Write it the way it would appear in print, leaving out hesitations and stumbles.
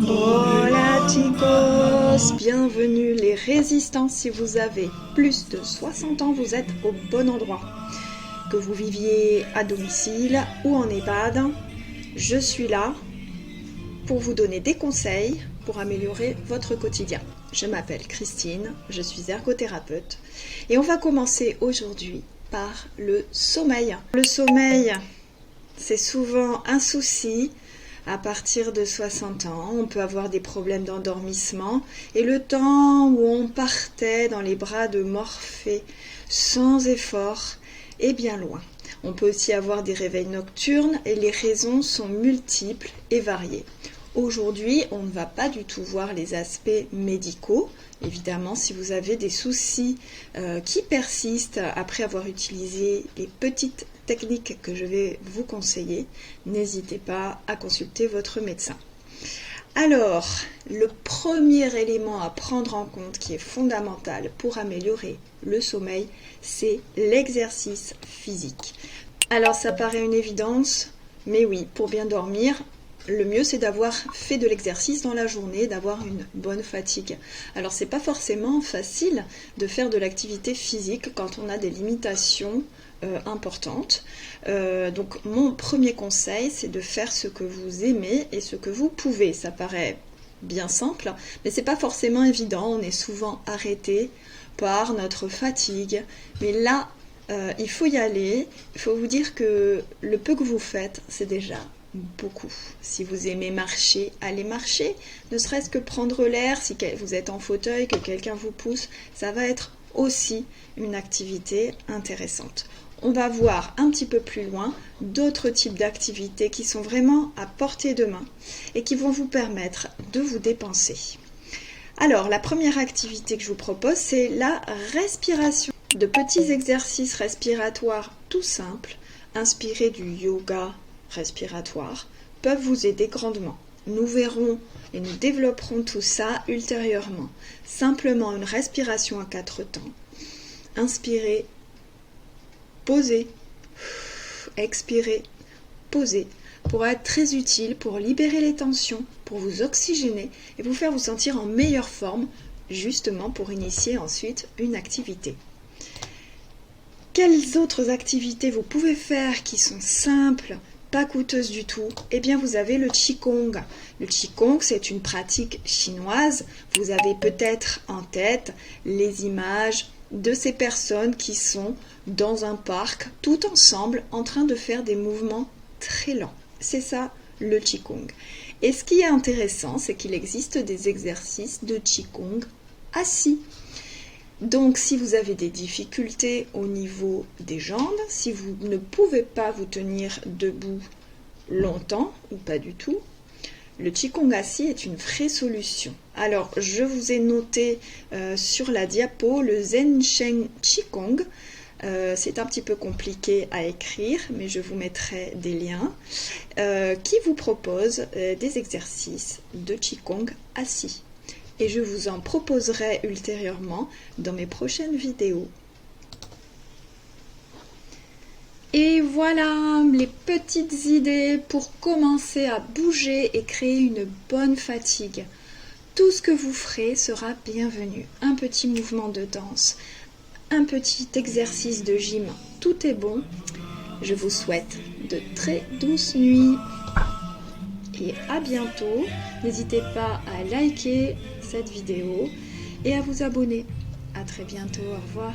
Hola chicos, bienvenue les résistants. Si vous avez plus de 60 ans, vous êtes au bon endroit. Que vous viviez à domicile ou en EHPAD, je suis là pour vous donner des conseils pour améliorer votre quotidien. Je m'appelle Christine, je suis ergothérapeute et on va commencer aujourd'hui par le sommeil. Le sommeil, c'est souvent un souci. À partir de 60 ans, on peut avoir des problèmes d'endormissement et le temps où on partait dans les bras de Morphée sans effort est bien loin. On peut aussi avoir des réveils nocturnes et les raisons sont multiples et variées. Aujourd'hui, on ne va pas du tout voir les aspects médicaux. Évidemment, si vous avez des soucis qui persistent après avoir utilisé les petites techniques que je vais vous conseiller, n'hésitez pas à consulter votre médecin. Alors, le premier élément à prendre en compte qui est fondamental pour améliorer le sommeil, c'est l'exercice physique. Alors, ça paraît une évidence, mais oui, pour bien dormir, le mieux c'est d'avoir fait de l'exercice dans la journée, d'avoir une bonne fatigue. Alors c'est pas forcément facile de faire de l'activité physique quand on a des limitations importantes. Donc mon premier conseil c'est de faire ce que vous aimez et ce que vous pouvez. Ça paraît bien simple, mais c'est pas forcément évident. On est souvent arrêté par notre fatigue. Mais là, il faut y aller. Il faut vous dire que le peu que vous faites, c'est déjà beaucoup. Si vous aimez marcher, allez marcher, ne serait-ce que prendre l'air, si vous êtes en fauteuil, que quelqu'un vous pousse, ça va être aussi une activité intéressante. On va voir un petit peu plus loin d'autres types d'activités qui sont vraiment à portée de main et qui vont vous permettre de vous dépenser. Alors, la première activité que je vous propose, c'est la respiration. De petits exercices respiratoires tout simples, inspirés du yoga respiratoires peuvent vous aider grandement. Nous verrons et nous développerons tout ça ultérieurement. Simplement une respiration à 4 temps. Inspirez, posez, expirez, posez, pourra être très utile pour libérer les tensions, pour vous oxygéner et vous faire vous sentir en meilleure forme, justement pour initier ensuite une activité. Quelles autres activités vous pouvez faire qui sont simples, pas coûteuse du tout? Eh bien, vous avez le Qigong. Le Qigong, c'est une pratique chinoise. Vous avez peut-être en tête les images de ces personnes qui sont dans un parc, tout ensemble, en train de faire des mouvements très lents. C'est ça, le Qigong. Et ce qui est intéressant, c'est qu'il existe des exercices de Qigong assis. Donc, si vous avez des difficultés au niveau des jambes, si vous ne pouvez pas vous tenir debout longtemps ou pas du tout, le Qigong assis est une vraie solution. Alors, je vous ai noté sur la diapo le Zhensheng Qigong. C'est un petit peu compliqué à écrire, mais je vous mettrai des liens qui vous proposent des exercices de Qigong assis. Et je vous en proposerai ultérieurement dans mes prochaines vidéos. Et voilà les petites idées pour commencer à bouger et créer une bonne fatigue. Tout ce que vous ferez sera bienvenu. Un petit mouvement de danse, un petit exercice de gym, tout est bon. Je vous souhaite de très douces nuits. Et à bientôt. N'hésitez pas à liker cette vidéo et à vous abonner. À très bientôt. Au revoir.